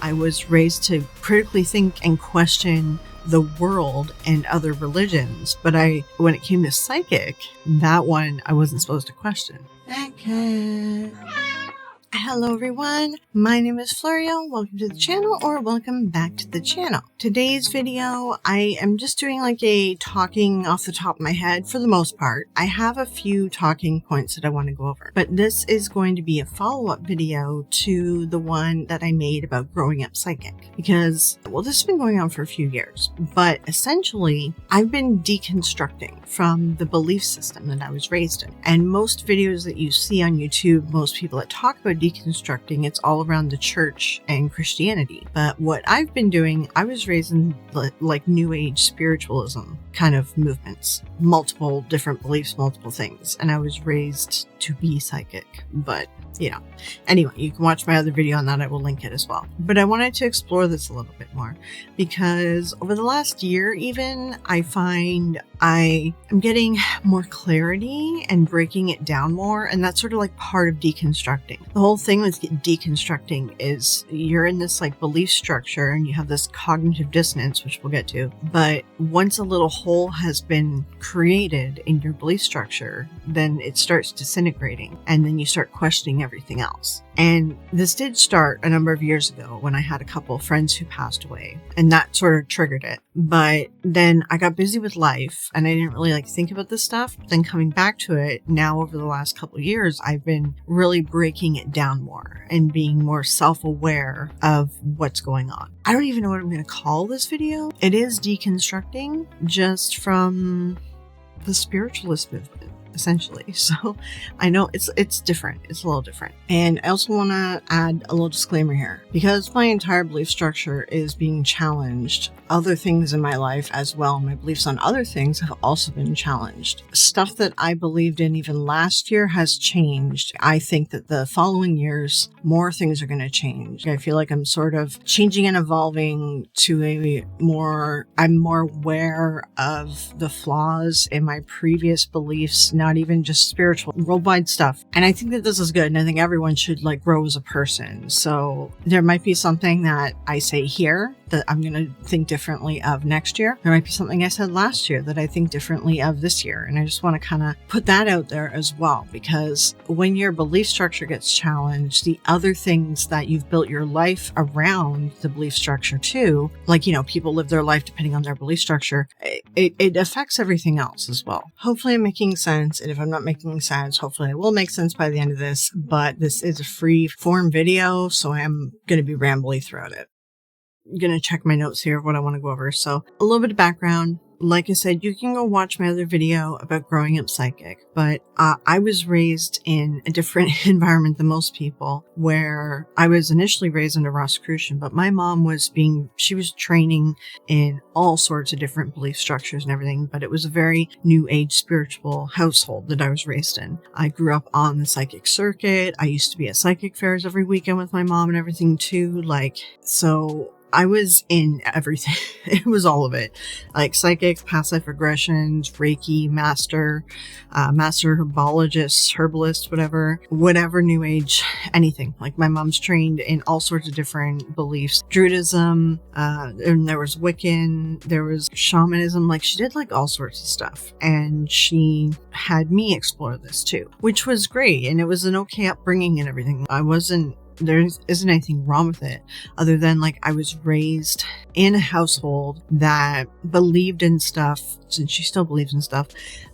I was raised to critically think and question the world and other religions. But when it came to psychic, that one I wasn't supposed to question. Okay. Hello everyone, my name is Florio. Welcome to the channel, or welcome back to the channel. Today's video, I am just doing like a talking off the top of my head for the most part. I have a few talking points that I want to go over, but this is going to be a follow-up video to the one that I made about growing up psychic, because, well, this has been going on for a few years, but essentially I've been deconstructing from the belief system that I was raised in. And most videos that you see on YouTube, most people that talk about deconstructing, it's all around the church and Christianity. But what I've been doing, I was raised in like New Age spiritualism kind of movements, multiple different beliefs, multiple things. And I was raised to be psychic, but anyway, you can watch my other video on that. I will link it as well. But I wanted to explore this a little bit more because over the last year, even, I find I am getting more clarity and breaking it down more. And that's sort of like part of deconstructing. The whole thing with deconstructing is you're in this like belief structure and you have this cognitive dissonance, which we'll get to. But once a little hole has been created in your belief structure, then it starts disintegrating and then you start questioning everything else. And this did start a number of years ago when I had a couple of friends who passed away, and that sort of triggered it. But then I got busy with life and I didn't really think about this stuff. But then coming back to it now over the last couple of years, I've been really breaking it down more and being more self-aware of what's going on. I don't even know what I'm going to call this video. It is deconstructing, just from the spiritualist movement, essentially. So I know it's different. It's a little different. And I also want to add a little disclaimer here. Because my entire belief structure is being challenged, other things in my life as well, my beliefs on other things have also been challenged. Stuff that I believed in even last year has changed. I think that the following years, more things are going to change. I feel like I'm sort of changing and evolving to I'm more aware of the flaws in my previous beliefs, not even just spiritual, worldwide stuff. And I think that this is good. And I think everyone should grow as a person. So there might be something that I say here that I'm going to think differently of next year. There might be something I said last year that I think differently of this year. And I just want to kind of put that out there as well, because when your belief structure gets challenged, the other things that you've built your life around the belief structure too, people live their life depending on their belief structure, it affects everything else as well. Hopefully I'm making sense. And if I'm not making sense, hopefully I will make sense by the end of this. But this is a free form video, so I'm going to be rambly throughout it. I'm going to check my notes here of what I want to go over. So a little bit of background. Like I said, you can go watch my other video about growing up psychic, but I was raised in a different environment than most people, where I was initially raised in a Rosicrucian, but my mom she was training in all sorts of different belief structures and everything, but it was a very New Age spiritual household that I was raised in. I grew up on the psychic circuit. I used to be at psychic fairs every weekend with my mom and everything too. So I was in everything. It was all of it. Psychics, past life regressions, Reiki, master herbalist, whatever New Age, anything. My mom's trained in all sorts of different beliefs. Druidism, and there was Wiccan, there was shamanism. She did all sorts of stuff. And she had me explore this too, which was great. And it was an okay upbringing and everything. There isn't anything wrong with it, other than I was raised in a household that believed in stuff, and she still believes in stuff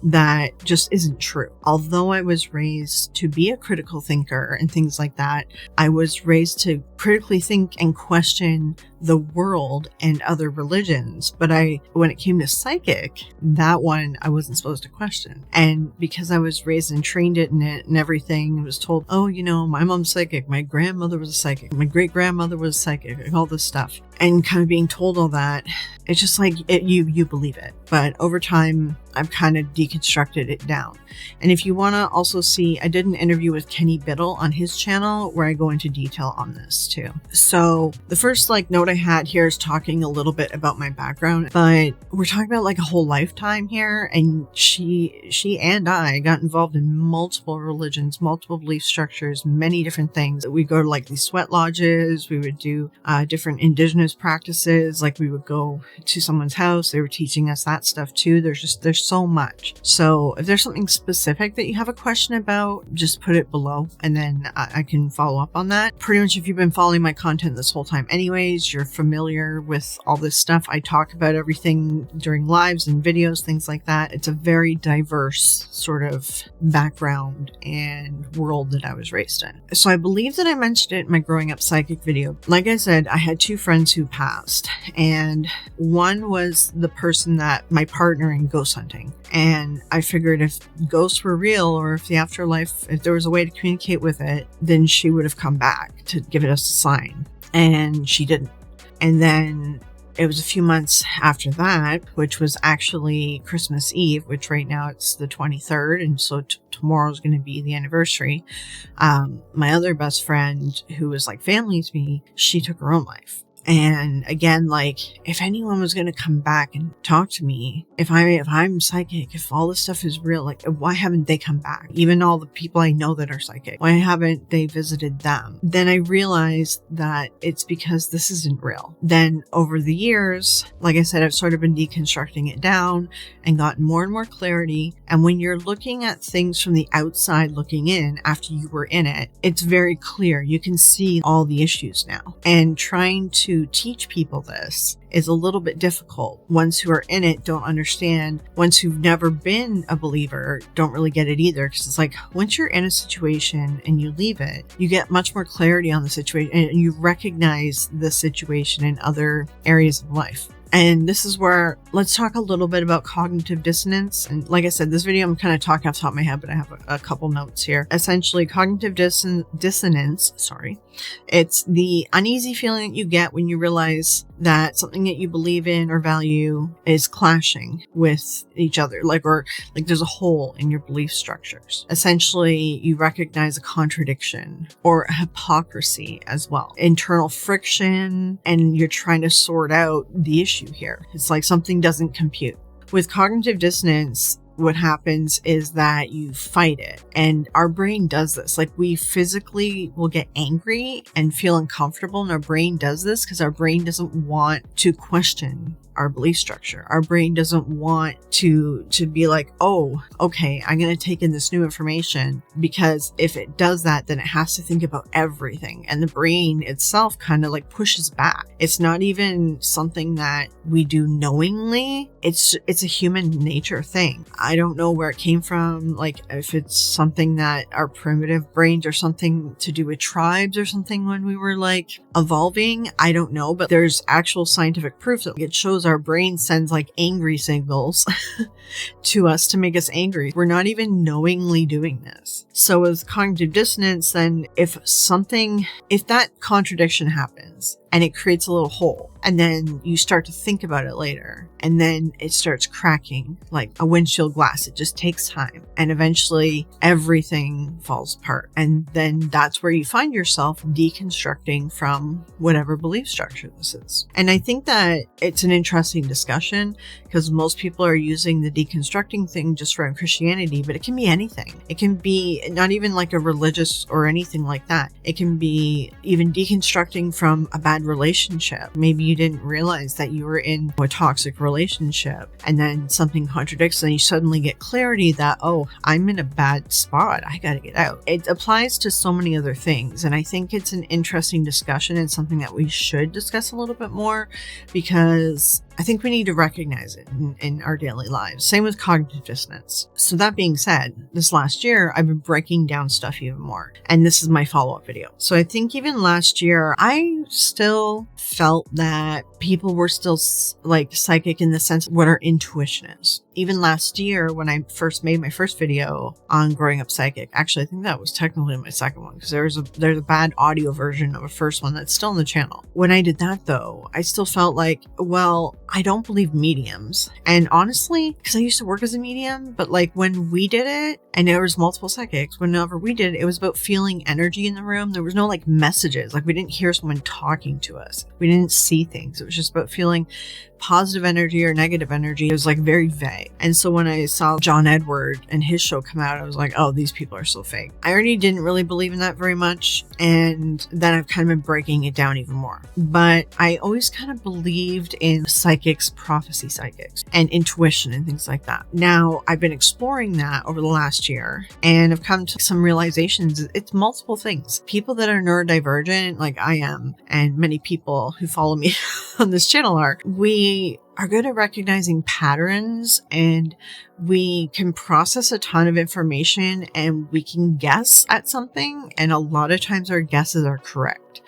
that just isn't true. Although I was raised to be a critical thinker and things like that, I was raised to critically think and question the world and other religions. But when it came to psychic, that one I wasn't supposed to question. And because I was raised and trained in it and everything, I was told, my mom's psychic, my grandmother was a psychic, my great-grandmother was a psychic, all this stuff. And kind of being told all that, it's just you believe it. But over time, I've kind of deconstructed it down. And if you want to also see, I did an interview with Kenny Biddle on his channel where I go into detail on this too. So the first note I had here is talking a little bit about my background, but we're talking about a whole lifetime here. And she and I got involved in multiple religions, multiple belief structures, many different things. We go to these sweat lodges. We would do different indigenous practices. We would go to someone's house. They were teaching us that stuff too. There's so much. So if there's something specific that you have a question about, just put it below and then I can follow up on that. Pretty much if you've been following my content this whole time anyways, you're familiar with all this stuff. I talk about everything during lives and videos, things like that. It's a very diverse sort of background and world that I was raised in. So I believe that I mentioned it in my growing up psychic video. Like I said, I had 2 friends who passed, and one was the person that my partner in ghost hunting. And I figured if ghosts were real, or if the afterlife, if there was a way to communicate with it, then she would have come back to give us a sign. And she didn't. And then it was a few months after that, which was actually Christmas Eve, which right now it's the 23rd. And so tomorrow is going to be the anniversary. My other best friend, who was family to me, she took her own life. And again, if anyone was going to come back and talk to me, if I'm psychic, if all this stuff is real, why haven't they come back? Even all the people I know that are psychic, why haven't they visited them? Then I realized that it's because this isn't real. Then over the years, like I said, I've sort of been deconstructing it down and gotten more and more clarity. And when you're looking at things from the outside looking in after you were in it, it's very clear. You can see all the issues now. And trying to teach people this is a little bit difficult. Ones who are in it don't understand. Ones who've never been a believer don't really get it either, because it's once you're in a situation and you leave it, you get much more clarity on the situation and you recognize the situation in other areas of life. And this is where, let's talk a little bit about cognitive dissonance. And like I said, this video, I'm kind of talking off the top of my head, but I have a couple notes here. Essentially, cognitive dissonance, it's the uneasy feeling that you get when you realize that something that you believe in or value is clashing with each other, or there's a hole in your belief structures. Essentially, you recognize a contradiction or a hypocrisy as well, internal friction, and you're trying to sort out the issue here. It's something doesn't compute. With cognitive dissonance, what happens is that you fight it. And our brain does this. We physically will get angry and feel uncomfortable. And our brain does this because our brain doesn't want to question our belief structure. Our brain doesn't want to be oh, okay, I'm going to take in this new information, because if it does that, then it has to think about everything. And the brain itself kind of pushes back. It's not even something that we do knowingly. It's a human nature thing. I don't know where it came from. If it's something that our primitive brains, or something to do with tribes or something when we were evolving, I don't know, but there's actual scientific proof that it shows our brain sends angry signals to us to make us angry. We're not even knowingly doing this. So with cognitive dissonance, then if that contradiction happens and it creates a little hole, and then you start to think about it later, and then it starts cracking like a windshield glass. It just takes time, and eventually everything falls apart. And then that's where you find yourself deconstructing from whatever belief structure this is. And I think that it's an interesting discussion, because most people are using the deconstructing thing just from Christianity, but it can be anything. It can be not even like a religious or anything like that. It can be even deconstructing from a bad relationship. Maybe you didn't realize that you were in a toxic relationship, and then something contradicts, and you suddenly get clarity that, oh, I'm in a bad spot. I gotta get out. It applies to so many other things, and I think it's an interesting discussion and something that we should discuss a little bit more, because I think we need to recognize it in our daily lives. Same with cognitive dissonance. So that being said, this last year, I've been breaking down stuff even more. And this is my follow-up video. So I think even last year, I still felt that people were still like psychic in the sense of what our intuition is. even last year when I first made my first video on growing up psychic, actually I think that was technically my second one, because there's a bad audio version of a first one that's still on the channel. When I did that though, I still felt like, well, I don't believe mediums. And honestly, because I used to work as a medium, but like when we did it, and there was multiple psychics, whenever we did it, it was about feeling energy in the room. There was no like messages. Like we didn't hear someone talking to us. We didn't see things. It was just about feeling positive energy or negative energy. It was like very vague. And so when I saw John Edward and his show come out, I was like, oh, these people are so fake. I already didn't really believe in that very much. And then I've kind of been breaking it down even more. But I always kind of believed in psychics, prophecy psychics, and intuition and things like that. Now I've been exploring that over the last year and I've come to some realizations. It's multiple things. People that are neurodivergent, like I am, and many people who follow me on this channel we are good at recognizing patterns, and we can process a ton of information and we can guess at something. And a lot of times our guesses are correct.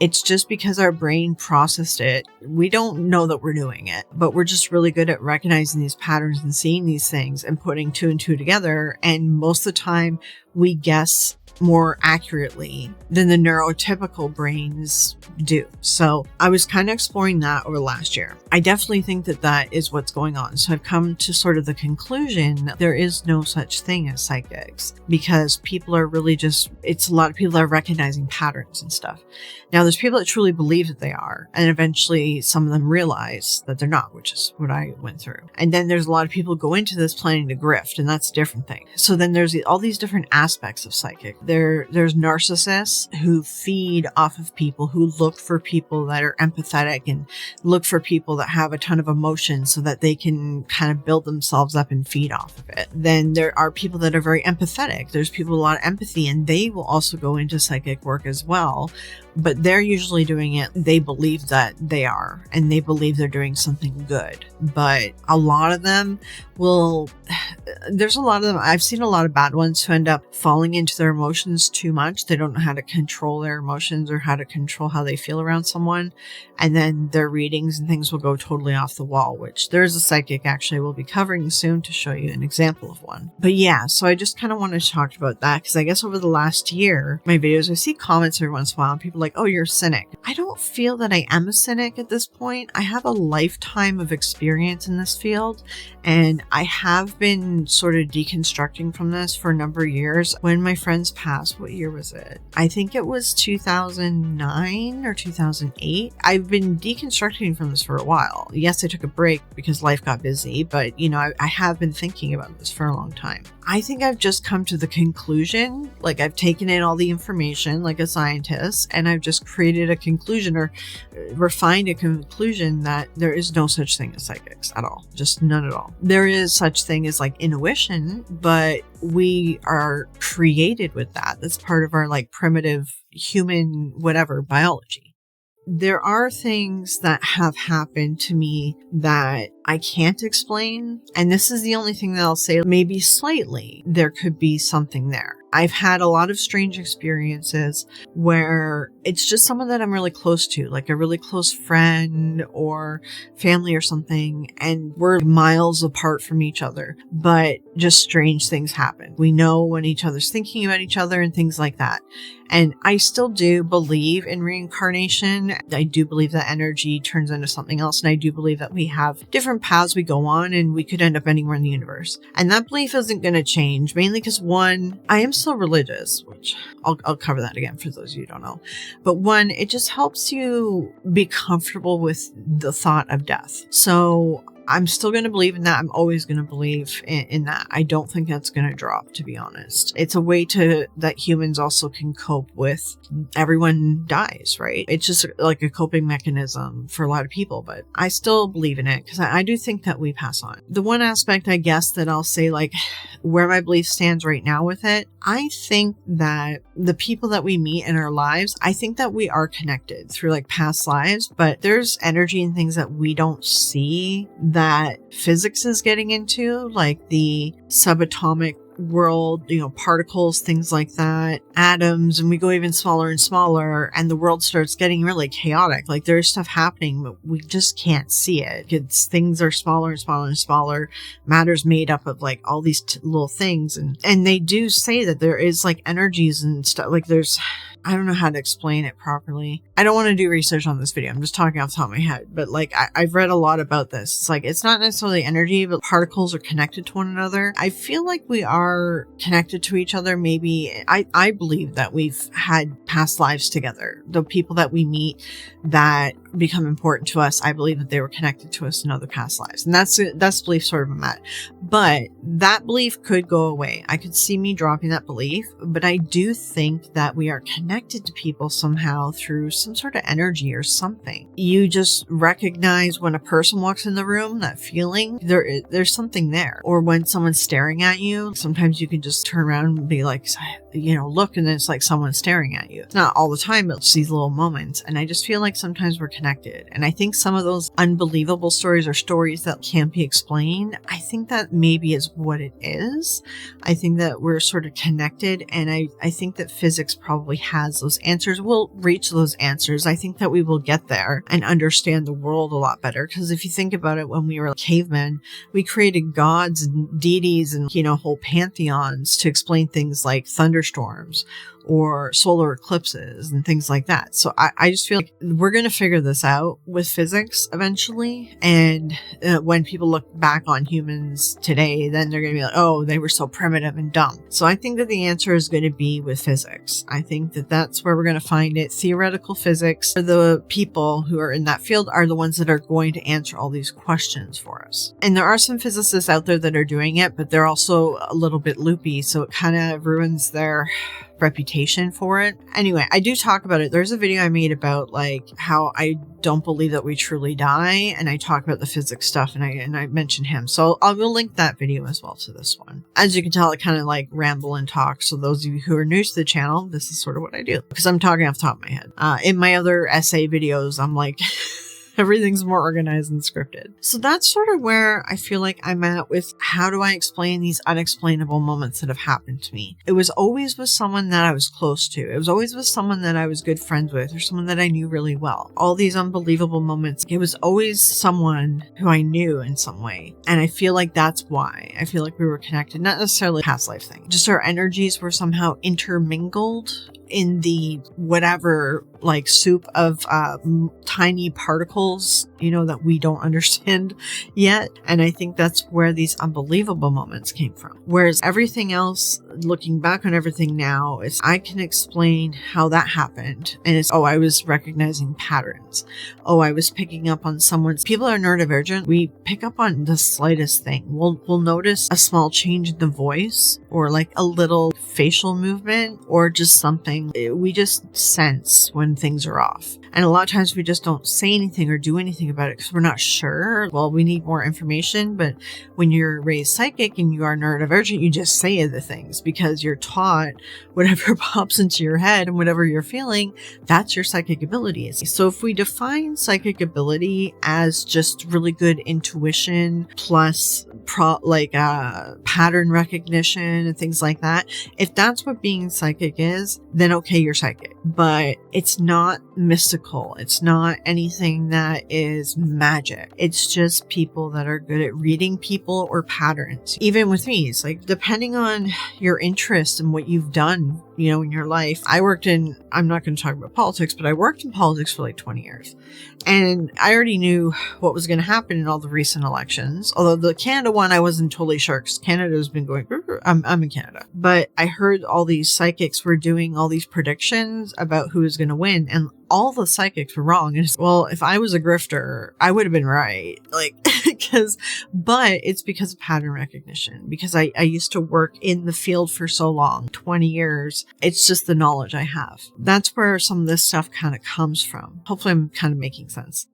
It's just because our brain processed it. We don't know that we're doing it, but we're just really good at recognizing these patterns and seeing these things and putting two and two together. And most of the time we guess more accurately than the neurotypical brains do. So I was kind of exploring that over the last year. I definitely think that that is what's going on. So I've come to sort of the conclusion that there is no such thing as psychics, because people are really it's a lot of people that are recognizing patterns and stuff. Now there's people that truly believe that they are, and eventually some of them realize that they're not, which is what I went through. And then there's a lot of people go into this planning to grift, and that's a different thing. So then there's all these different aspects of psychic. There's narcissists who feed off of people, who look for people that are empathetic and look for people that have a ton of emotion so that they can kind of build themselves up and feed off of it. Then there are people that are very empathetic. There's people with a lot of empathy, and they will also go into psychic work as well. But they're usually doing it, they believe that they are, and they believe they're doing something good. But a lot of them there's a lot of them, I've seen a lot of bad ones who end up falling into their emotions too much. They don't know how to control their emotions or how to control how they feel around someone. And then their readings and things will go totally off the wall, which there's a psychic actually we'll be covering soon to show you an example of one. But yeah, so I just kind of wanted to talk about that, because I guess over the last year, my videos, I see comments every once in a while, and people are like, oh, you're a cynic. I don't feel that I am a cynic at this point. I have a lifetime of experience in this field, and I have been sort of deconstructing from this for a number of years. When my friends passed, what year was it? I think it was 2009 or 2008. I've been deconstructing from this for a while. Yes, I took a break because life got busy, but I have been thinking about this for a long time. I think I've just come to the conclusion, like I've taken in all the information like a scientist, and I've just created a conclusion or refined a conclusion that there is no such thing as psychics at all. Just none at all. There is such thing as like intuition, but we are created with that. That's part of our like primitive human, whatever, biology. There are things that have happened to me that I can't explain. And this is the only thing that I'll say, maybe slightly, there could be something there. I've had a lot of strange experiences where it's just someone that I'm really close to, like a really close friend or family or something, and we're miles apart from each other, but just strange things happen. We know when each other's thinking about each other and things like that. And I still do believe in reincarnation. I do believe that energy turns into something else. And I do believe that we have different paths we go on and we could end up anywhere in the universe. And that belief isn't going to change, mainly because one, I am still religious, which I'll cover that again for those of you who don't know. But one, it just helps you be comfortable with the thought of death. So I'm still going to believe in that. I'm always going to believe in that. I don't think that's going to drop, to be honest. It's a way that humans also can cope with everyone dies, right? It's just like a coping mechanism for a lot of people, but I still believe in it because I do think that we pass on. The one aspect, I guess, that I'll say, like where my belief stands right now with it, I think that the people that we meet in our lives, I think that we are connected through like past lives, but there's energy and things that we don't see that physics is getting into, like the subatomic world, particles, things like that, atoms, and we go even smaller and smaller, and the world starts getting really chaotic. Like there's stuff happening, but we just can't see it. Things are smaller and smaller and smaller. Matter's made up of like all these little things, and they do say that there is like energies and stuff. Like I don't know how to explain it properly. I don't want to do research on this video. I'm just talking off the top of my head. But like, I've read a lot about this. It's like, it's not necessarily energy, but particles are connected to one another. I feel like we are connected to each other. Maybe I believe that we've had past lives together. The people that we meet that become important to us, I believe that they were connected to us in other past lives. And that's the belief sort of I'm at. But that belief could go away. I could see me dropping that belief, but I do think that we are connected to people somehow through some sort of energy or something. You just recognize when a person walks in the room, that feeling, there's something there. Or when someone's staring at you, sometimes you can just turn around and be like, look, and then it's like someone staring at you. It's not all the time, but it's these little moments. And I just feel like sometimes we're connected. And I think some of those unbelievable stories or stories that can't be explained, I think that maybe is what it is. I think that we're sort of connected, and I think that physics probably has those answers. We'll reach those answers. I think that we will get there and understand the world a lot better. Because if you think about it, when we were cavemen, we created gods and deities and, whole pantheons to explain things like thunderstorms or solar eclipses and things like that. So I just feel like we're going to figure this out with physics eventually. And when people look back on humans today, then they're going to be like, oh, they were so primitive and dumb. So I think that the answer is going to be with physics. I think that that's where we're going to find it. Theoretical physics, the people who are in that field are the ones that are going to answer all these questions for us. And there are some physicists out there that are doing it, but they're also a little bit loopy. So it kind of ruins their reputation for it. Anyway, I do talk about it. There's a video I made about like how I don't believe that we truly die, and I talk about the physics stuff, and I mention him. So I will link that video as well to this one. As you can tell, I kind of like ramble and talk. So those of you who are new to the channel, this is sort of what I do because I'm talking off the top of my head. In my other essay videos, I'm like everything's more organized and scripted. So that's sort of where I feel like I'm at with how do I explain these unexplainable moments that have happened to me. It was always with someone that I was close to. It was always with someone that I was good friends with or someone that I knew really well. All these unbelievable moments, it was always someone who I knew in some way. And I feel like that's why. I feel like we were connected, not necessarily a past life thing. Just our energies were somehow intermingled in the whatever like soup of tiny particles, that we don't understand yet. And I think that's where these unbelievable moments came from. Whereas everything else, looking back on everything now, is I can explain how that happened. And it's, I was recognizing patterns. I was picking up on people are neurodivergent. We pick up on the slightest thing. We'll notice a small change in the voice or like a little facial movement or just something. We just sense when things are off. And a lot of times we just don't say anything or do anything about it because we're not sure. Well, we need more information. But when you're raised psychic and you are neurodivergent, you just say the things because you're taught whatever pops into your head and whatever you're feeling, that's your psychic ability. So if we define psychic ability as just really good intuition plus pattern recognition and things like that, if that's what being psychic is, then okay, you're psychic. But it's not mystical. It's not anything that is magic. It's just people that are good at reading people or patterns. Even with me, it's like depending on your interest and what you've done, in your life. I'm not going to talk about politics, but I worked in politics for like 20 years. And I already knew what was going to happen in all the recent elections. Although the Canada one, I wasn't totally sure because Canada has been going, I'm in Canada. But I heard all these psychics were doing all these predictions about who was going to win. And all the psychics were wrong. And if I was a grifter, I would have been right. But it's because of pattern recognition. Because I used to work in the field for so long, 20 years. It's just the knowledge I have. That's where some of this stuff kind of comes from. Hopefully I'm kind of making sense.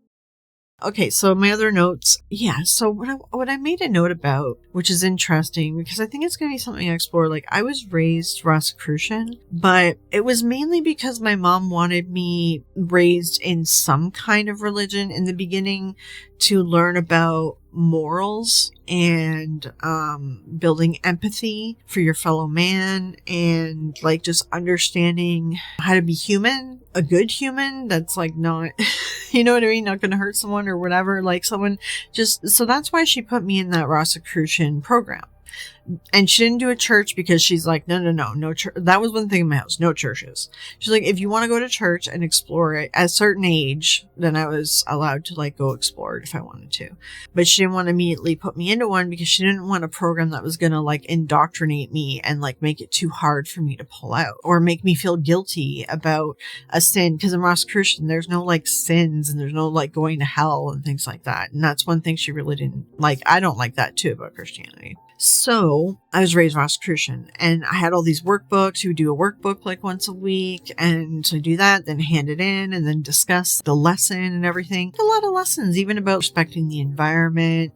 Okay, so my other notes. Yeah, so what I made a note about, which is interesting because I think it's going to be something I explore. Like, I was raised Rosicrucian, but it was mainly because my mom wanted me raised in some kind of religion in the beginning to learn about morals and building empathy for your fellow man, and like just understanding how to be human, a good human that's like not, you know what I mean, not going to hurt someone or whatever, like someone just, so that's why she put me in that Rosicrucian program. And she didn't do a church because she's like, no church. That was one thing in my house, no churches. She's like, if you want to go to church and explore it at a certain age, then I was allowed to like go explore it if I wanted to. But she didn't want to immediately put me into one because she didn't want a program that was going to like indoctrinate me and like make it too hard for me to pull out or make me feel guilty about a sin. Because in Rosicrucian, there's no like sins and there's no like going to hell and things like that. And that's one thing she really didn't like. I don't like that too about Christianity. So I was raised Rosicrucian and I had all these workbooks. You would do a workbook like once a week, and so do that, then hand it in and then discuss the lesson and everything. A lot of lessons, even about respecting the environment,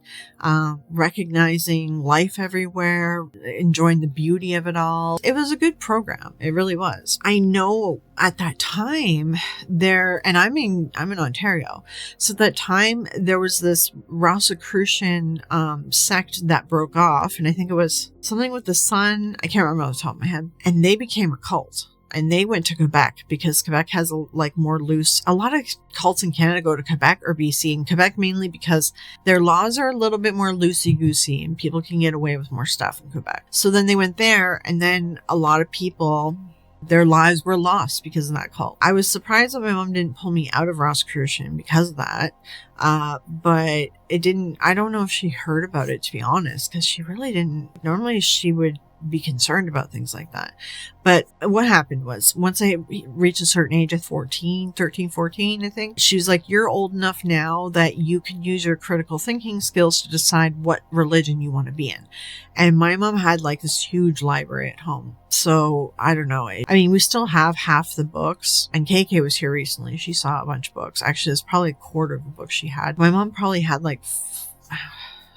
recognizing life everywhere, enjoying the beauty of it all. It was a good program. It really was. I know at that time and I'm in Ontario. So at that time there was this Rosicrucian sect that broke off, and I think it was something with the sun. I can't remember off the top of my head. And they became a cult. And they went to Quebec because Quebec has a lot of cults in Canada go to Quebec or BC, and Quebec mainly because their laws are a little bit more loosey-goosey and people can get away with more stuff in Quebec. So then they went there, and then a lot of people, their lives were lost because of that cult. I was surprised that my mom didn't pull me out of Rosicrucian because of that. But it didn't, I don't know if she heard about it, to be honest, because she really didn't. Normally she would be concerned about things like that. But what happened was, once I reached a certain age of 13, I think, she was like, you're old enough now that you can use your critical thinking skills to decide what religion you want to be in. And my mom had like this huge library at home. So I don't know. I mean, we still have half the books, and KK was here recently. She saw a bunch of books. Actually, it's probably a quarter of the books she had. My mom probably had like,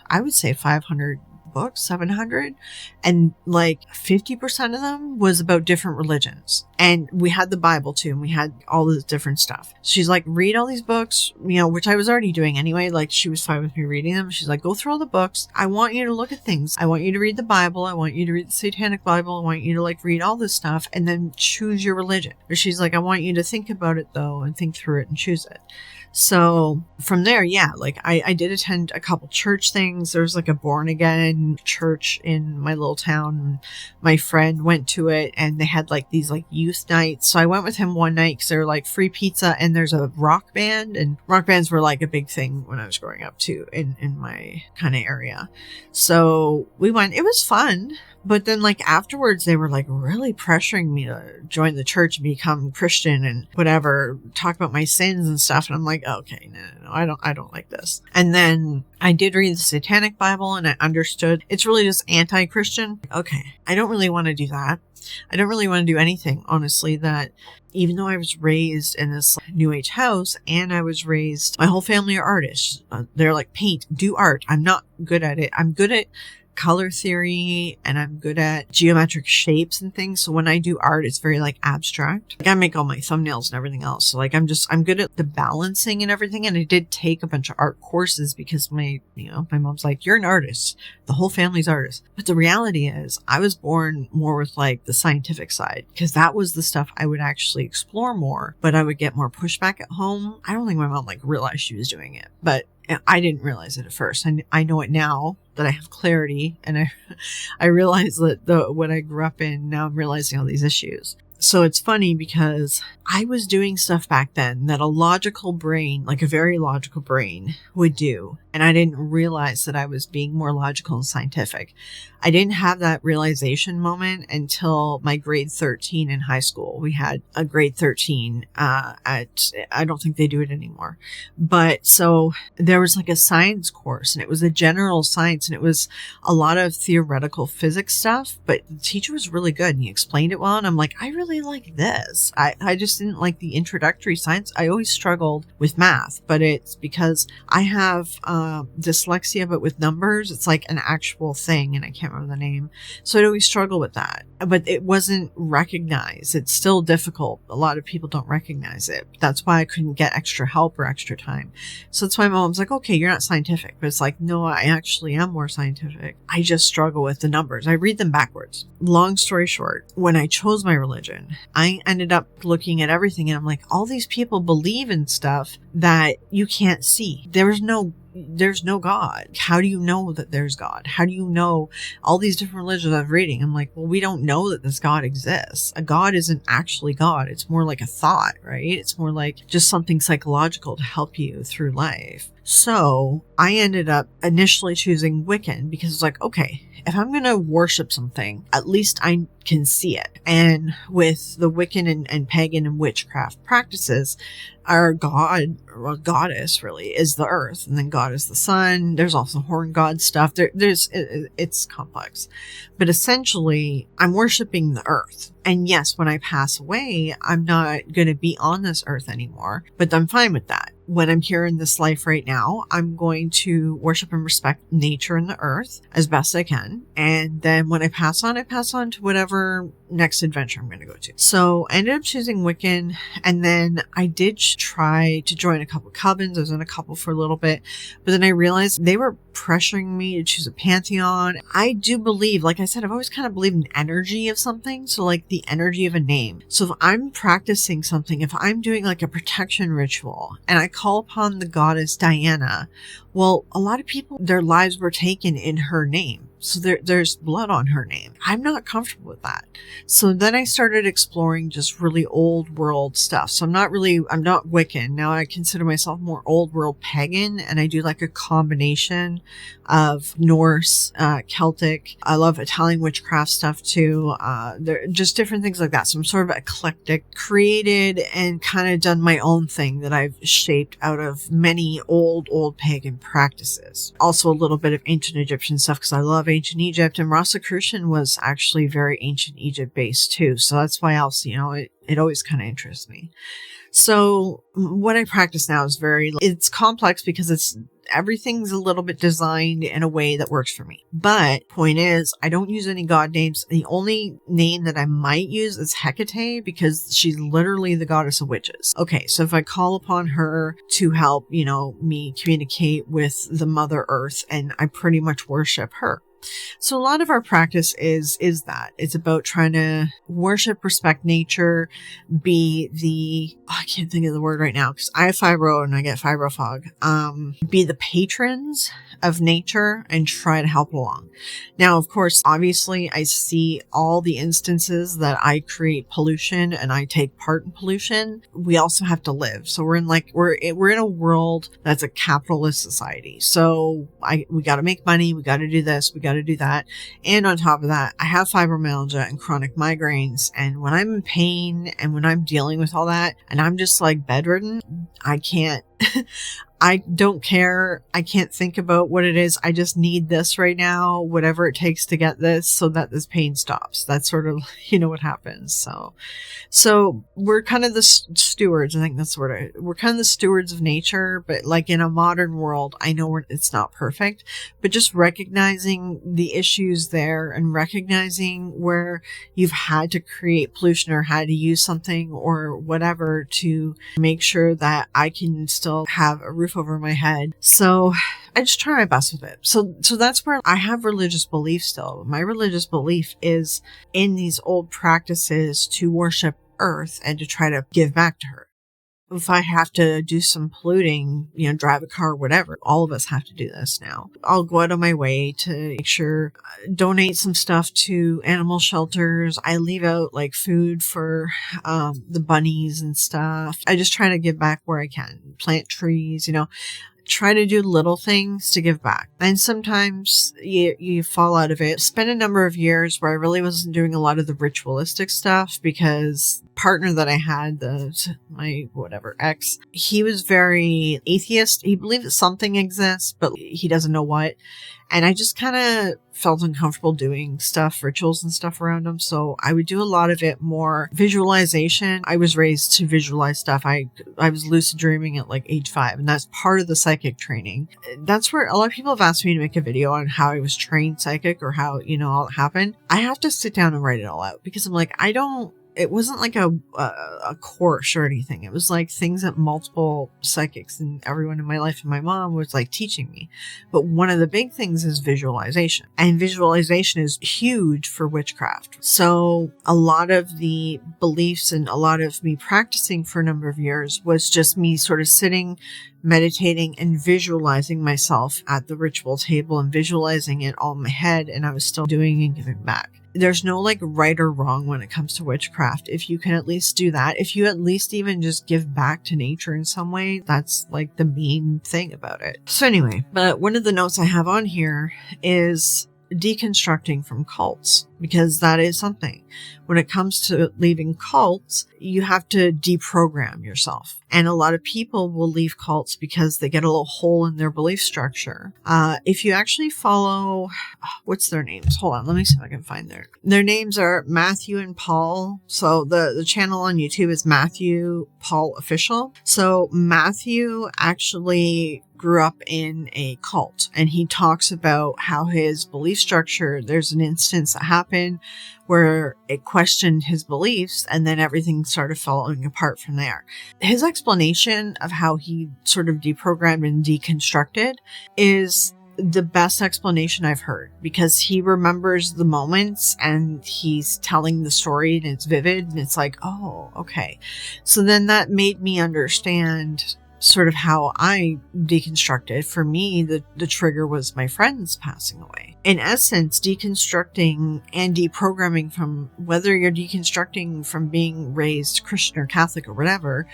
I would say 500 books, 700, and like 50% of them was about different religions. And we had the Bible too, and we had all this different stuff. She's like, read all these books, which I was already doing anyway. Like, she was fine with me reading them. She's like, go through all the books. I want you to look at things. I want you to read the Bible. I want you to read the Satanic Bible. I want you to like read all this stuff and then choose your religion. Or she's like, I want you to think about it though and think through it and choose it. So from there, yeah, like I did attend a couple church things. There was like a born again church in my little town. My friend went to it, and they had like these like youth nights. So I went with him one night because they were like free pizza, and there's a rock band, and rock bands were like a big thing when I was growing up too in my kind of area. So we went. It was fun. But then like afterwards, they were like really pressuring me to join the church and become Christian and whatever, talk about my sins and stuff. And I'm like, okay, no, I don't like this. And then I did read the Satanic Bible, and I understood it's really just anti-Christian. Okay, I don't really want to do that. I don't really want to do anything, honestly, that even though I was raised in this New Age house, and I was raised, my whole family are artists. They're like, paint, do art. I'm not good at it. I'm good at color theory, and I'm good at geometric shapes and things. So when I do art, it's very like abstract. Like, I make all my thumbnails and everything else. So like, I'm good at the balancing and everything. And I did take a bunch of art courses because my mom's like, you're an artist. The whole family's artists. But the reality is, I was born more with like the scientific side, because that was the stuff I would actually explore more, but I would get more pushback at home. I don't think my mom like realized she was doing it, but I didn't realize it at first. I know it now that I have clarity, and I realize that what I grew up in, now I'm realizing all these issues. So it's funny because I was doing stuff back then that a logical brain, like a very logical brain, would do. And I didn't realize that I was being more logical and scientific. I didn't have that realization moment until my grade 13 in high school. We had a grade 13 I don't think they do it anymore. But so there was like a science course, and it was a general science, and it was a lot of theoretical physics stuff, but the teacher was really good and he explained it well. And I'm like, I really like this. I just didn't like the introductory science. I always struggled with math, but it's because I have dyslexia, but with numbers. It's like an actual thing, and I can't remember the name. So I'd always struggle with that, but it wasn't recognized. It's still difficult. A lot of people don't recognize it. That's why I couldn't get extra help or extra time. So that's why my mom's like, okay, you're not scientific. But it's like, no, I actually am more scientific. I just struggle with the numbers. I read them backwards. Long story short, when I chose my religion, I ended up looking at everything and I'm like, all these people believe in stuff that you can't see. There's no God. How do you know that there's God? How do you know all these different religions I'm reading? I'm like, well, we don't know that this God exists. A God isn't actually God. It's more like a thought, right? It's more like just something psychological to help you through life. So I ended up initially choosing Wiccan because it's like, okay, if I'm going to worship something, at least I can see it. And with the Wiccan and pagan and witchcraft practices, our god or goddess really is the earth, and then God is the sun. There's also horn god stuff. It's complex, but essentially I'm worshiping the earth. And yes, when I pass away, I'm not going to be on this earth anymore, but I'm fine with that. When I'm here in this life right now, I'm going to worship and respect nature and the earth as best I can. And then when I pass on to whatever next adventure I'm going to go to. So I ended up choosing Wiccan, and then I did try to join a couple covens. I was in a couple for a little bit, but then I realized they were pressuring me to choose a pantheon. I do believe, like I said, I've always kind of believed in energy of something. So like the energy of a name. So if I'm practicing something, if I'm doing like a protection ritual and I call upon the goddess Diana, well, a lot of people, their lives were taken in her name. So there's blood on her name. I'm not comfortable with that. So then I started exploring just really old world stuff. So I'm not Wiccan. Now I consider myself more old world pagan, and I do like a combination of Norse, Celtic. I love Italian witchcraft stuff too. They're just different things like that. So I'm sort of eclectic, created and kind of done my own thing that I've shaped out of many old pagan practices. Also a little bit of ancient Egyptian stuff because I love ancient Egypt, and Rosicrucian was actually very ancient Egypt based too. So that's why else, it always kind of interests me. So what I practice now is it's complex because everything's a little bit designed in a way that works for me. But point is, I don't use any god names. The only name that I might use is Hecate because she's literally the goddess of witches. Okay, so if I call upon her to help, me communicate with the Mother Earth, and I pretty much worship her. So a lot of our practice is that it's about trying to worship, respect nature, I can't think of the word right now because I have fibro and I get fibro fog. Be the patrons of nature and try to help along. Now, of course, obviously I see all the instances that I create pollution and I take part in pollution. We also have to live. So we're in a world that's a capitalist society. So we got to make money. We got to do this. We got to do that. And on top of that, I have fibromyalgia and chronic migraines. And when I'm in pain and when I'm dealing with all that and I'm just like bedridden, I can't, I don't care. I can't think about what it is. I just need this right now, whatever it takes to get this so that this pain stops. That's sort of, what happens. So we're kind of the stewards. I think that's the word. We're kind of the stewards of nature, but like in a modern world, I know it's not perfect, but just recognizing the issues there and recognizing where you've had to create pollution or had to use something or whatever to make sure that I can still have a roof over my head. So I just try my best with it. So that's where I have religious belief still. My religious belief is in these old practices to worship Earth and to try to give back to her. If I have to do some polluting, drive a car, whatever, all of us have to do this now. I'll go out of my way to make sure, donate some stuff to animal shelters. I leave out like food for the bunnies and stuff. I just try to give back where I can. Plant trees, try to do little things to give back. And sometimes you fall out of it. Spent a number of years where I really wasn't doing a lot of the ritualistic stuff because partner that I had, my ex, he was very atheist. He believed that something exists, but he doesn't know what. And I just kind of felt uncomfortable doing stuff, rituals and stuff around him. So I would do a lot of it more visualization. I was raised to visualize stuff. I was lucid dreaming at like age 5, and that's part of the psychic training. That's where a lot of people have asked me to make a video on how I was trained psychic or how, all it happened. I have to sit down and write it all out because I'm like, it wasn't like a course or anything. It was like things that multiple psychics and everyone in my life and my mom was like teaching me. But one of the big things is visualization. And visualization is huge for witchcraft. So a lot of the beliefs and a lot of me practicing for a number of years was just me sort of sitting, meditating and visualizing myself at the ritual table and visualizing it all in my head. And I was still doing and giving back. There's no like right or wrong when it comes to witchcraft. If you can at least do that, if you at least even just give back to nature in some way, that's like the main thing about it. So anyway, but one of the notes I have on here is deconstructing from cults, because that is something. When it comes to leaving cults, you have to deprogram yourself. And a lot of people will leave cults because they get a little hole in their belief structure. If you actually follow, what's their names? Hold on, let me see if I can find their names are Matthew and Paul. So the channel on YouTube is Matthew Paul Official. So Matthew actually grew up in a cult, and he talks about how his belief structure, there's an instance that happened where it questioned his beliefs and then everything started falling apart from there. His explanation of how he sort of deprogrammed and deconstructed is the best explanation I've heard, because he remembers the moments and he's telling the story and it's vivid and it's like, oh, okay. So then that made me understand sort of how I deconstructed. For me, the trigger was my friends passing away. In essence, deconstructing and deprogramming from, whether you're deconstructing from being raised Christian or Catholic or whatever,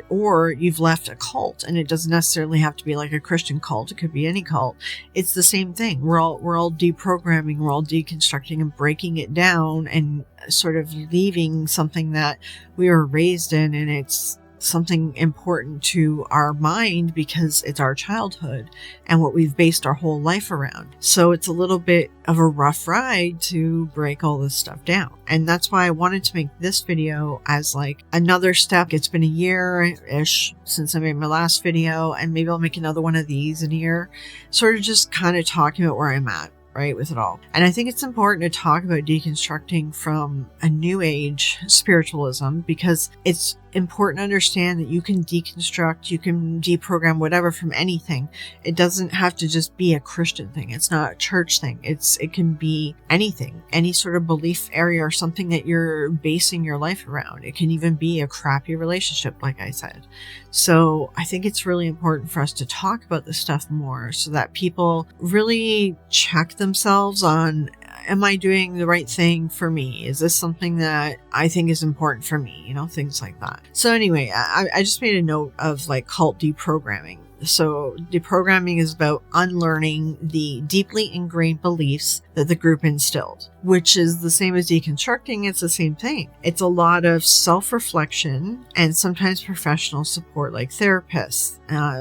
or you've left a cult, and it doesn't necessarily have to be like a Christian cult. It could be any cult. It's the same thing. We're all deprogramming, we're all deconstructing and breaking it down and sort of leaving something that we were raised in, and it's something important to our mind because it's our childhood and what we've based our whole life around. So it's a little bit of a rough ride to break all this stuff down. And that's why I wanted to make this video as like another step. It's been a year-ish since I made my last video, and maybe I'll make another one of these in a year, sort of just kind of talking about where I'm at, right, with it all. And I think it's important to talk about deconstructing from a new age spiritualism, because it's important to understand that you can deconstruct, you can deprogram whatever from anything. It doesn't have to just be a Christian thing. It's not a church thing. It can be anything, any sort of belief area or something that you're basing your life around. It can even be a crappy relationship, like I said. So I think it's really important for us to talk about this stuff more so that people really check themselves on, am I doing the right thing for me? Is this something that I think is important for me? Things like that. So anyway, I just made a note of like cult deprogramming. So deprogramming is about unlearning the deeply ingrained beliefs that the group instilled, which is the same as deconstructing. It's the same thing. It's a lot of self-reflection and sometimes professional support like therapists,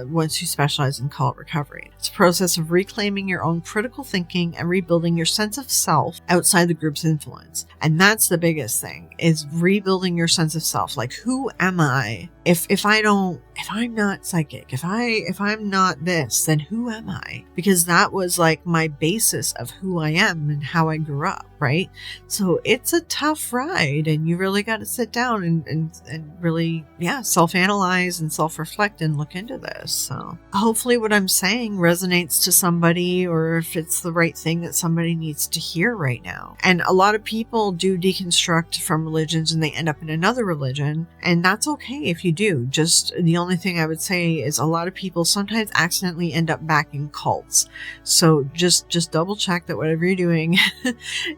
ones who specialize in cult recovery. It's a process of reclaiming your own critical thinking and rebuilding your sense of self outside the group's influence. And that's the biggest thing, is rebuilding your sense of self. Like, who am I? If I'm not psychic, if I'm not this, then who am I? Because that was like my basis of who I am and how I grew up, right? So it's a tough ride, and you really got to sit down and really, self-analyze and self-reflect and look into this. So hopefully what I'm saying resonates to somebody, or if it's the right thing that somebody needs to hear right now. And a lot of people do deconstruct from religions and they end up in another religion, and that's okay if you do. Just the only thing I would say is a lot of people sometimes accidentally end up back in cults. So just double check that whatever you're doing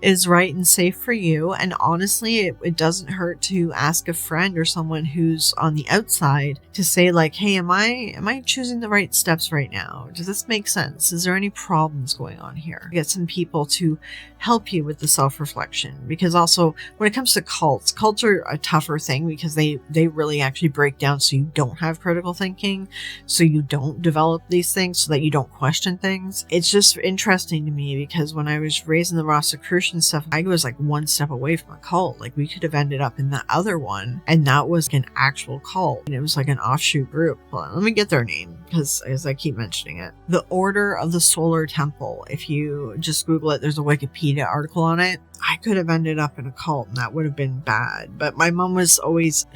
is right and safe for you. And honestly, it doesn't hurt to ask a friend or someone who's on the outside to say like, hey, am I choosing the right steps right now? Does this make sense? Is there any problems going on here? Get some people to help you with the self-reflection, because also when it comes to cults are a tougher thing because they really actually break down so you don't have critical thinking, so you don't develop these things, so that you don't question things. It's just interesting to me because when I was raised in the Rosicrucian stuff, I was like one step away from a cult. Like we could have ended up in the other one, and that was an actual cult, and it was like an offshoot group. Hold on, let me get their name because as I keep mentioning it, the Order of the Solar Temple. If you just Google it, there's a Wikipedia article on it. I could have ended up in a cult and that would have been bad. But my mom was always,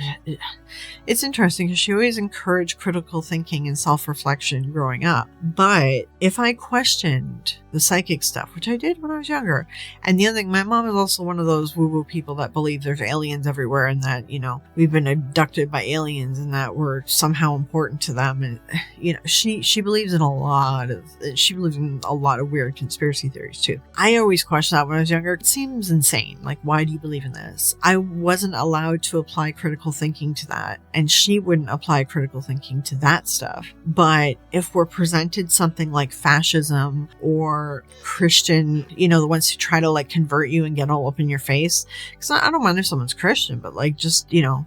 it's interesting because she always encouraged critical thinking and self-reflection growing up. But if I questioned the psychic stuff, which I did when I was younger, and the other thing, my mom is also one of those woo-woo people that believe there's aliens everywhere and that, you know, we've been abducted by aliens and that we're somehow important to them. And, you know, she believes in a lot of weird conspiracy theories too. I always questioned that when I was younger. It seems insane. Like, why do you believe in this? I wasn't allowed to apply critical thinking to that, and she wouldn't apply critical thinking to that stuff. But if we're presented something like fascism or Christian, you know, the ones who try to like convert you and get all up in your face, because I don't mind if someone's Christian, but like, just, you know,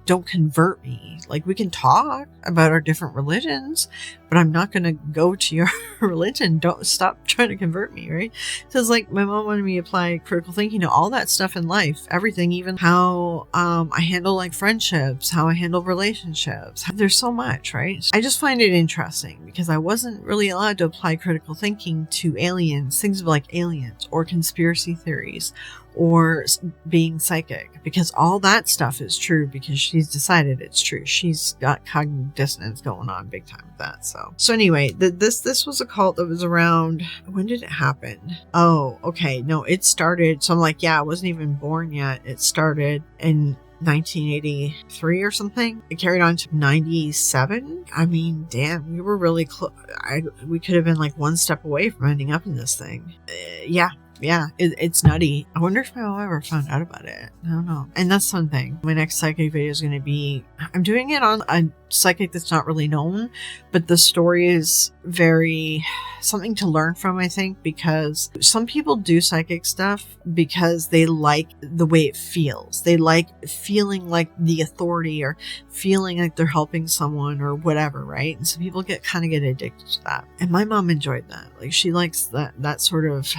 don't convert me. Like, we can talk about our different religions, but I'm not going to go to your religion. Don't stop trying to convert me, right? So it's like my mom wanted me to apply critical thinking to all that stuff in life, everything, even how I handle like friendships, how I handle relationships. There's so much, right? I just find it interesting because I wasn't really allowed to apply critical thinking to aliens, things like aliens or conspiracy theories or being psychic, because all that stuff is true because she's decided it's true. She's got cognitive dissonance going on big time with that. So anyway, this was a cult that was around, when did it happen? Oh, okay. No, it started. So I'm like, yeah, I wasn't even born yet. It started in 1983 or something. It carried on to 97. I mean, damn, we were really close. We could have been like one step away from ending up in this thing. Yeah, it's nutty. I wonder if I'll ever found out about it. I don't know. And that's something. My next psychic video is going to be, I'm doing it on a psychic that's not really known, but the story is very something to learn from, I think, because some people do psychic stuff because they like the way it feels. They like feeling like the authority or feeling like they're helping someone or whatever, right? And so people get addicted to that. And my mom enjoyed that. Like, she likes that sort of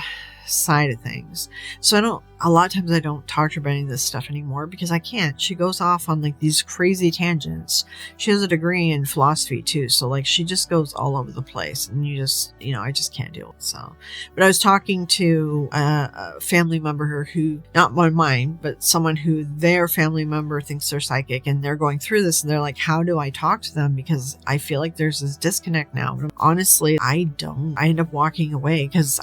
side of things. So a lot of times I don't talk to her about any of this stuff anymore because I can't. She goes off on like these crazy tangents. She has a degree in philosophy too, so like she just goes all over the place, and I just can't deal with it. So, but I was talking to a family member who, not one of mine, but someone who their family member thinks they're psychic, and they're going through this, and they're like, how do I talk to them? Because I feel like there's this disconnect now. But honestly, I don't. I end up walking away because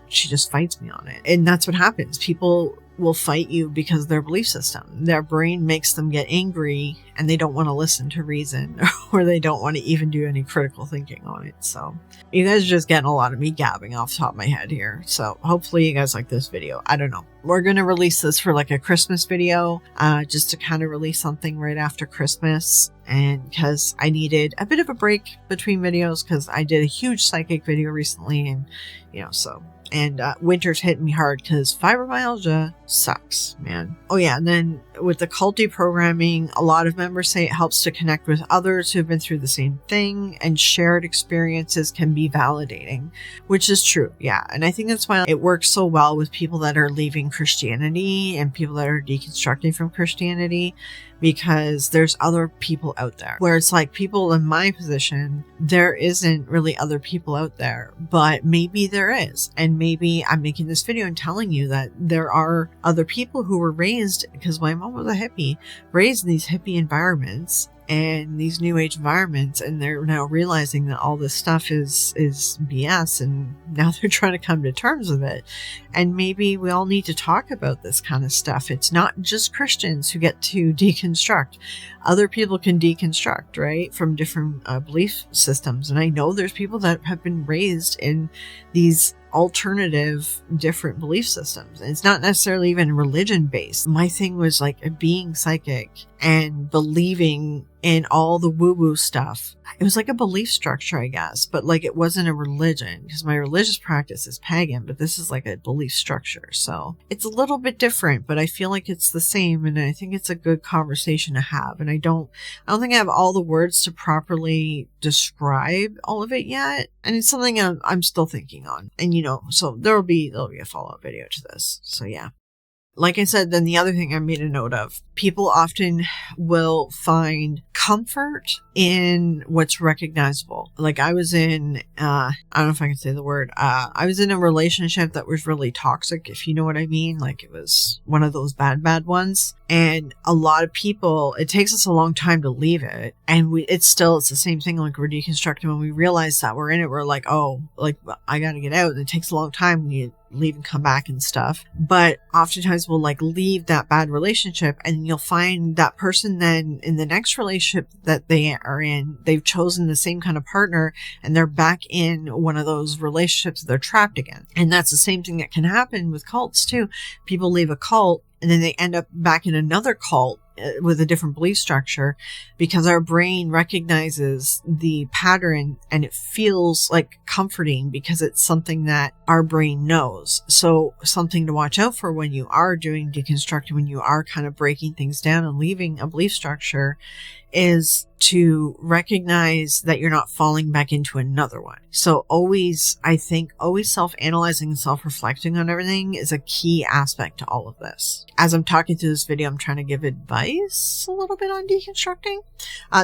she just fights me on it, and that's what happens. People will fight you because their belief system, their brain makes them get angry, and they don't want to listen to reason, or they don't want to even do any critical thinking on it. So you guys are just getting a lot of me gabbing off the top of my head here. So hopefully you guys like this video. I don't know. We're going to release this for like a Christmas video, just to kind of release something right after Christmas. And because I needed a bit of a break between videos, because I did a huge psychic video recently, and and winter's hitting me hard because fibromyalgia sucks, man. Oh yeah, and then with the culty programming, a lot of members say it helps to connect with others who've been through the same thing, and shared experiences can be validating, which is true, yeah. And I think that's why it works so well with people that are leaving Christianity and people that are deconstructing from Christianity, because there's other people out there. Where it's like, people in my position, there isn't really other people out there, but maybe there is. And maybe I'm making this video and telling you that there are other people who were raised, because my mom was a hippie, raised in these hippie environments and these new age environments, and they're now realizing that all this stuff is BS, and now they're trying to come to terms with it. And maybe we all need to talk about this kind of stuff. It's not just Christians who get to deconstruct. Other people can deconstruct, right, from different belief systems. And I know there's people that have been raised in these alternative, different belief systems. And it's not necessarily even religion based. My thing was like being psychic and believing in all the woo-woo stuff. It was like a belief structure, I guess, but like it wasn't a religion, because my religious practice is pagan, but this is like a belief structure. So it's a little bit different, but I feel like it's the same, and I think it's a good conversation to have. And I don't think I have all the words to properly describe all of it yet. And it's something I'm still thinking on. And so there'll be a follow-up video to this. So yeah. Like I said, then the other thing I made a note of, people often will find comfort in what's recognizable. Like I was in, I don't know if I can say the word, I was in a relationship that was really toxic, if you know what I mean. Like it was one of those bad ones. And a lot of people, it takes us a long time to leave it. And it's the same thing. Like we're deconstructing, when we realize that we're in it, we're like, oh, like I gotta get out. And it takes a long time when you leave and come back and stuff. But oftentimes we'll like leave that bad relationship, and you'll find that person then in the next relationship that they are in, they've chosen the same kind of partner, and they're back in one of those relationships, they're trapped again. And that's the same thing that can happen with cults too. People leave a cult and then they end up back in another cult with a different belief structure, because our brain recognizes the pattern and it feels like comforting because it's something that our brain knows. So something to watch out for when you are doing deconstructing, when you are kind of breaking things down and leaving a belief structure, is to recognize that you're not falling back into another one. So always self-analyzing and self-reflecting on everything is a key aspect to all of this. As I'm talking through this video, I'm trying to give advice a little bit on deconstructing.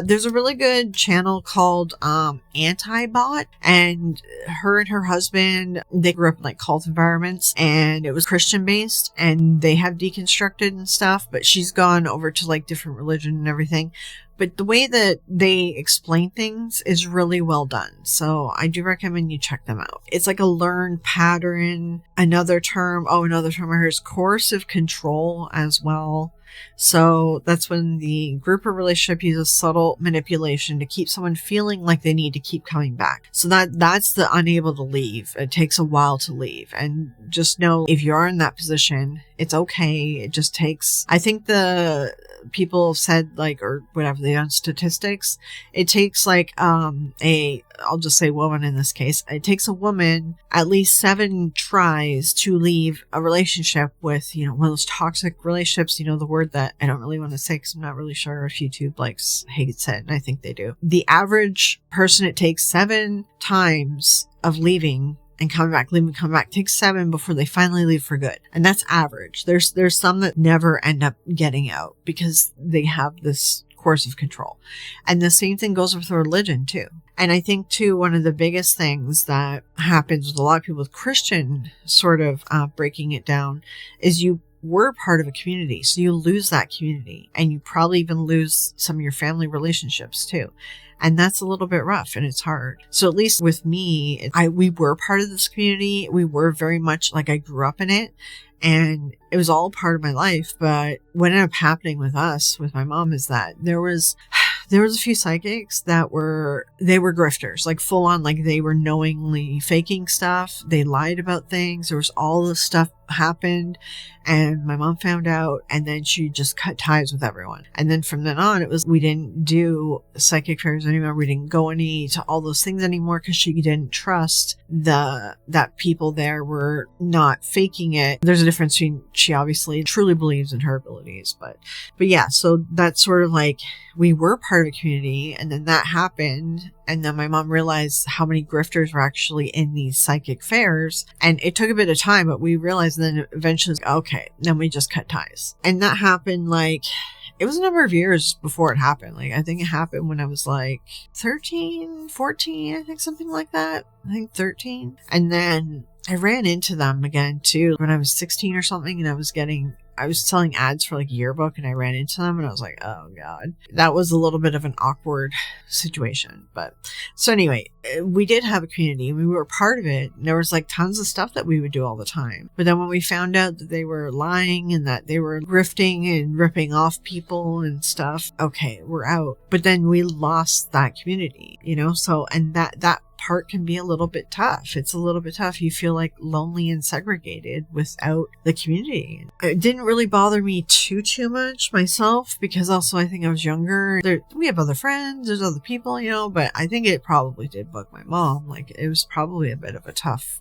There's a really good channel called Anti-Bot, and her husband, they grew up in like cult environments, and it was Christian based, and they have deconstructed and stuff, but she's gone over to like different religion and everything. But the way that they explain things is really well done. So I do recommend you check them out. It's like a learned pattern. Another term I heard is coercive control as well. So that's when the group or relationship uses subtle manipulation to keep someone feeling like they need to keep coming back. So that's the unable to leave. It takes a while to leave. And just know, if you are in that position, it's okay. It just takes, I think the people said, like, or whatever, they done statistics, it takes like I'll just say woman in this case, it takes a woman at least 7 tries to leave a relationship with, one of those toxic relationships, the word that I don't really want to say because I'm not really sure if YouTube hates it, and I think they do. The average person, it takes 7 times of leaving and coming back, takes 7 before they finally leave for good. And that's average. There's some that never end up getting out because they have this coercive control. And the same thing goes with religion too. And I think too, one of the biggest things that happens with a lot of people with Christian sort of breaking it down is you were part of a community. So you lose that community, and you probably even lose some of your family relationships too. And that's a little bit rough, and it's hard. So at least with me, we were part of this community. We were very much like, I grew up in it, and it was all part of my life. But what ended up happening with my mom, is that there was a few psychics that were grifters, like full on, like they were knowingly faking stuff. They lied about things. There was all this stuff happened, and my mom found out, and then she just cut ties with everyone. And then from then on, we didn't do psychic fairs anymore. We didn't go to all those things anymore because she didn't trust that people there were not faking it. There's a difference between, she obviously truly believes in her abilities, but yeah, so that's sort of like, we were part of a community, and then that happened. And then my mom realized how many grifters were actually in these psychic fairs. And it took a bit of time, but we realized then eventually, okay, then we just cut ties. And that happened it was a number of years before it happened. I think it happened when I was 13, 14, I think, something like that. I think 13. And then I ran into them again too when I was 16 or something, and I was selling ads for yearbook, and I ran into them, and I was like, oh God. That was a little bit of an awkward situation. But so anyway, we did have a community, and we were part of it. And there was tons of stuff that we would do all the time. But then when we found out that they were lying and that they were grifting and ripping off people and stuff, okay, we're out. But then we lost that community, so, and that part can be a little bit tough. It's a little bit tough. You feel like lonely and segregated without the community. It didn't really bother me too much myself, because also I think I was younger. We have other friends, there's other people, but I think it probably did bug my mom. Like, it was probably a bit of a tough,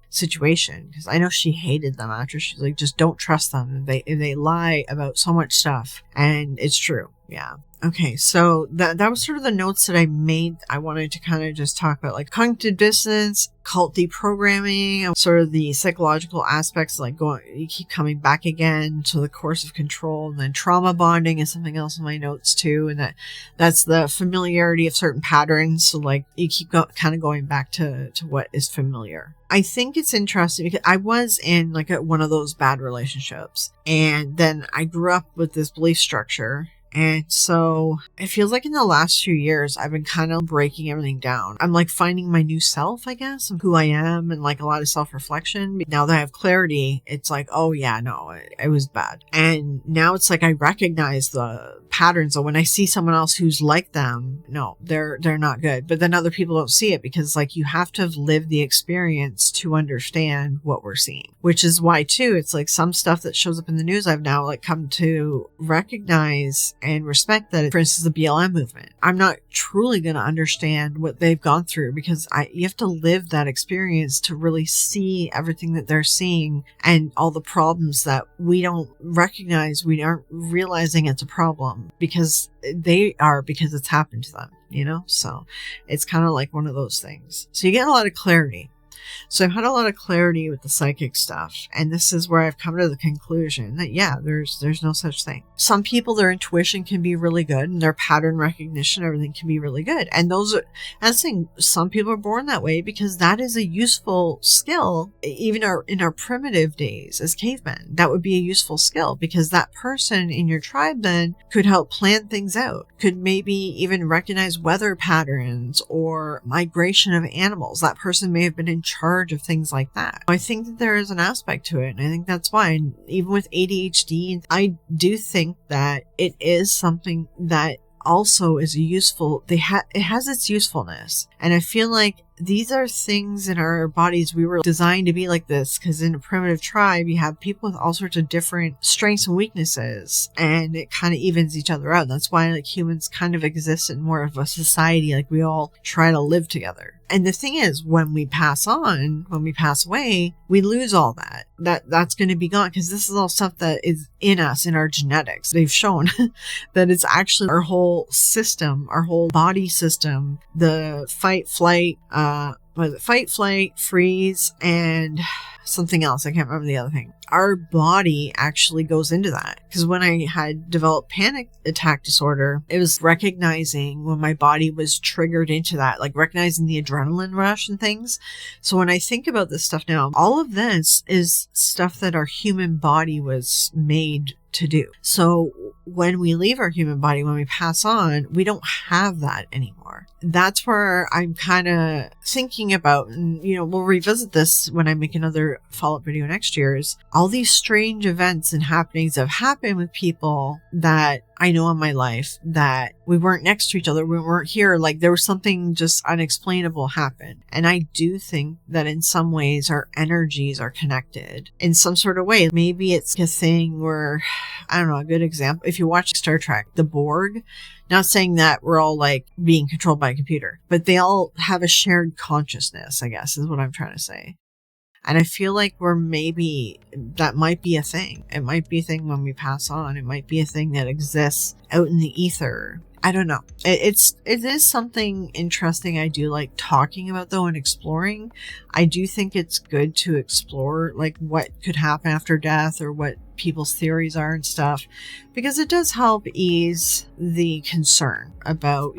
situation, because I know she hated them after. She's like, just don't trust them. They lie about so much stuff. And it's true. Yeah. Okay, so that was sort of the notes that I made. I wanted to kind of just talk about like cognitive dissonance, cult deprogramming, sort of the psychological aspects, like you keep coming back again to the course of control, and then trauma bonding is something else in my notes too, and that's the familiarity of certain patterns. So like you keep kind of going back to what is familiar. I think it's interesting because I was in like one of those bad relationships, and then I grew up with this belief structure. And so it feels like in the last few years, I've been kind of breaking everything down. I'm like finding my new self, I guess, of who I am, and like a lot of self-reflection. Now that I have clarity, it's like, oh yeah, no, it was bad. And now it's like I recognize the patterns. So when I see someone else who's like them, no, they're not good. But then other people don't see it, because like you have to have lived the experience to understand what we're seeing, which is why too, it's like some stuff that shows up in the news I've now like come to recognize and respect that. For instance, the BLM movement, I'm not truly going to understand what they've gone through, because you have to live that experience to really see everything that they're seeing and all the problems that we don't recognize. We aren't realizing it's a problem because it's happened to them, so it's kind of like one of those things. So you get a lot of clarity. So I've had a lot of clarity with the psychic stuff, and this is where I've come to the conclusion that there's no such thing. Some people, their intuition can be really good, and their pattern recognition, everything can be really good. And I'm saying some people are born that way, because that is a useful skill. Even in our primitive days as cavemen, that would be a useful skill, because that person in your tribe then could help plan things out, could maybe even recognize weather patterns or migration of animals. That person may have been in charge of things like that. I think that there is an aspect to it, and I think that's why. And even with ADHD, I do think that it is something that also is useful. It has its usefulness, and I feel like these are things in our bodies. We were designed to be like this, because in a primitive tribe, you have people with all sorts of different strengths and weaknesses, and it kind of evens each other out. That's why like humans kind of exist in more of a society. Like we all try to live together. And the thing is, when we pass away, we lose all that. That's going to be gone, because this is all stuff that is in us, in our genetics. They've shown that it's actually our whole system, our whole body system, the fight, flight, freeze, and something else. I can't remember the other thing. Our body actually goes into that, because when I had developed panic attack disorder, it was recognizing when my body was triggered into that, like recognizing the adrenaline rush and things. So when I think about this stuff now, all of this is stuff that our human body was made to do. So when we leave our human body, when we pass on, we don't have that anymore. That's where I'm kind of thinking about, and we'll revisit this when I make another follow-up video next year, is all these strange events and happenings that have happened with people that I know in my life, that we weren't next to each other, we weren't here, like there was something just unexplainable happen. And I do think that in some ways our energies are connected in some sort of way. Maybe it's a thing where, I don't know, a good example, if you watch Star Trek, the Borg, not saying that we're all like being controlled by a computer, but they all have a shared consciousness, I guess is what I'm trying to say. And I feel like that might be a thing. It might be a thing when we pass on. It might be a thing that exists out in the ether. I don't know. It is something interesting I do like talking about though, and exploring. I do think it's good to explore like what could happen after death, or what people's theories are and stuff, because it does help ease the concern about,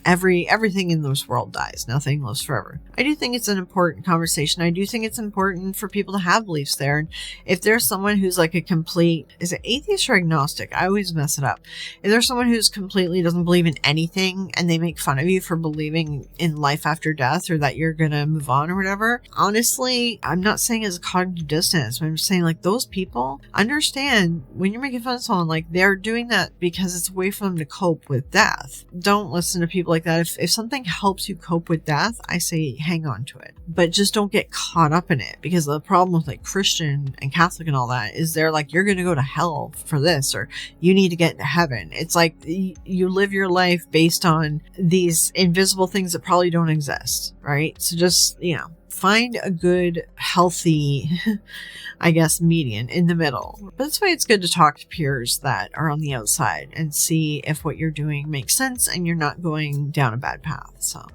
everything in this world dies. Nothing lives forever. I do think it's an important conversation. I do think it's important for people to have beliefs there. And if there's someone who's like is it atheist or agnostic? I always mess it up. If there's someone who's completely doesn't believe in anything, and they make fun of you for believing in life after death, or that you're gonna move on or whatever, honestly, I'm not saying it's a cognitive dissonance, but I'm just saying like those people understand understand when you're making fun of someone, like, they're doing that because it's a way for them to cope with death. Don't listen to people like that. If something helps you cope with death, I say hang on to it. But just don't get caught up in it, because the problem with like Christian and Catholic and all that is they're like, you're going to go to hell for this, or you need to get into heaven. It's like you live your life based on these invisible things that probably don't exist, right? So just, find a good, healthy, I guess, median in the middle. But that's why it's good to talk to peers that are on the outside and see if what you're doing makes sense and you're not going down a bad path. So,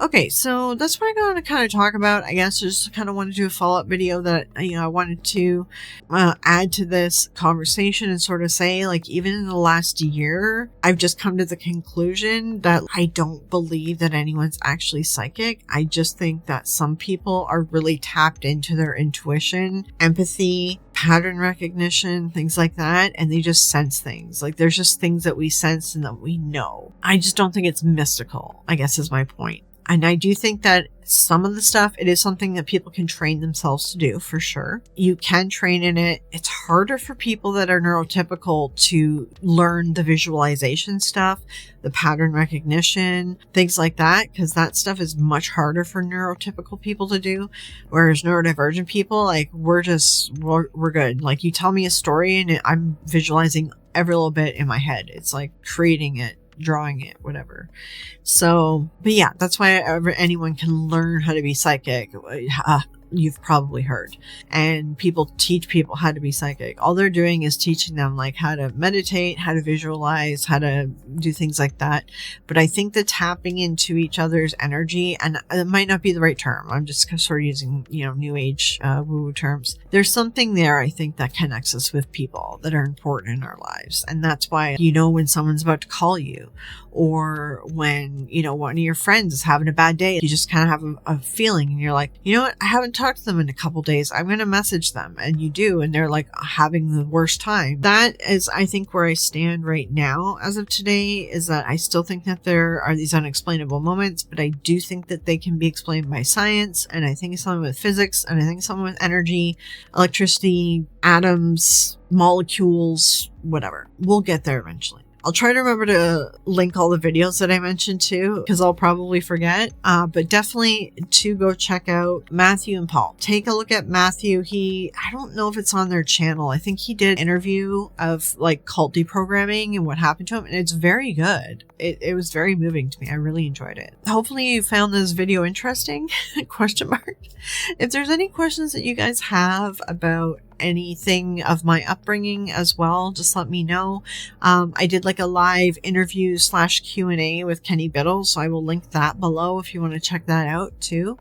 okay, so that's what I'm going to kind of talk about. I guess just kind of want to do a follow-up video that, I wanted to add to this conversation and sort of say, like, even in the last year, I've just come to the conclusion that I don't believe that anyone's actually psychic. I just think that some people are really tapped into their intuition, empathy, pattern recognition, things like that, and they just sense things. Like, there's just things that we sense and that we know. I just don't think it's mystical, I guess is my point. And I do think that some of the stuff, it is something that people can train themselves to do, for sure. You can train in it. It's harder for people that are neurotypical to learn the visualization stuff, the pattern recognition, things like that, because that stuff is much harder for neurotypical people to do. Whereas neurodivergent people, like, we're good. Like, you tell me a story and I'm visualizing every little bit in my head. It's like creating it, drawing it, whatever. So, but yeah, that's why anyone can learn how to be psychic. You've probably heard. And people teach people how to be psychic. All they're doing is teaching them, like, how to meditate, how to visualize, how to do things like that. But I think the tapping into each other's energy, and it might not be the right term, I'm just sort of using, new age woo-woo terms. There's something there, I think, that connects us with people that are important in our lives. And that's why, when someone's about to call you, or when, one of your friends is having a bad day, you just kind of have a feeling and you're like, you know what, I haven't talked to them in a couple days. I'm going to message them. And you do. And they're like having the worst time. That is, I think, where I stand right now as of today, is that I still think that there are these unexplainable moments, but I do think that they can be explained by science. And I think it's something with physics, and I think it's something with energy, electricity, atoms, molecules, whatever. We'll get there eventually. I'll try to remember to link all the videos that I mentioned too, because I'll probably forget. But definitely to go check out Matthew and Paul. Take a look at Matthew. I don't know if it's on their channel. I think he did an interview of like cult deprogramming and what happened to him. And it's very good. It was very moving to me. I really enjoyed it. Hopefully you found this video interesting. ? If there's any questions that you guys have about anything of my upbringing as well, just let me know. I did like a live interview / Q&A with Kenny Biddle, so I will link that below if you want to check that out too.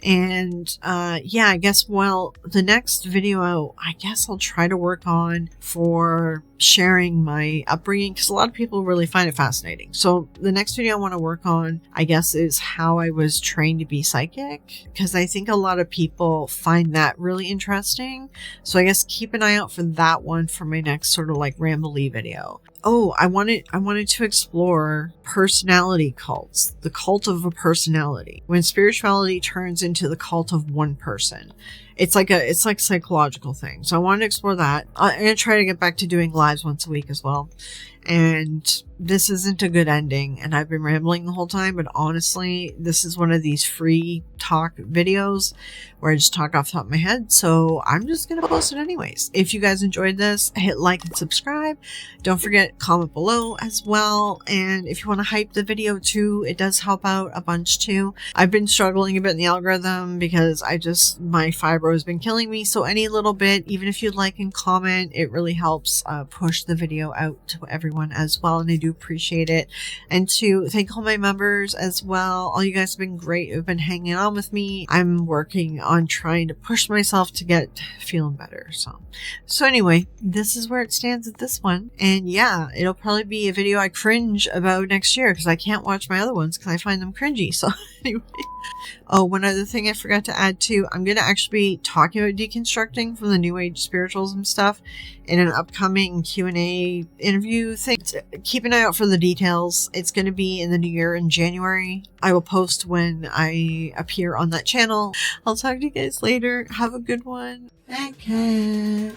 And yeah, I guess, the next video I guess I'll try to work on for sharing my upbringing, because a lot of people really find it fascinating. So the next video I want to work on, I guess, is how I was trained to be psychic, because I think a lot of people find that really interesting. So I guess keep an eye out for that one for my next sort of like rambly video. Oh, I wanted to explore personality cults, the cult of a personality. When spirituality turns into the cult of one person. It's like psychological thing. So I wanted to explore that. I'm going to try to get back to doing lives once a week as well. And this isn't a good ending, and I've been rambling the whole time, but honestly, this is one of these free talk videos where I just talk off the top of my head, so I'm just going to post it anyways. If you guys enjoyed this, hit like and subscribe. Don't forget, comment below as well, and if you want to hype the video too, it does help out a bunch too. I've been struggling a bit in the algorithm because my fibro has been killing me, so any little bit, even if you like and comment, it really helps push the video out to everyone as well, and I do appreciate it. And to thank all my members as well. All you guys have been great. You've been hanging on with me. I'm working on trying to push myself to get feeling better. So anyway, this is where it stands at this one. And yeah, it'll probably be a video I cringe about next year because I can't watch my other ones because I find them cringy. So anyway. Oh, one other thing I forgot to add too, I'm going to actually be talking about deconstructing from the New Age spiritualism stuff in an upcoming Q&A interview thing. Keep an eye out for the details. It's going to be in the new year in January. I will post when I appear on that channel. I'll talk to you guys later. Have a good one. Okay.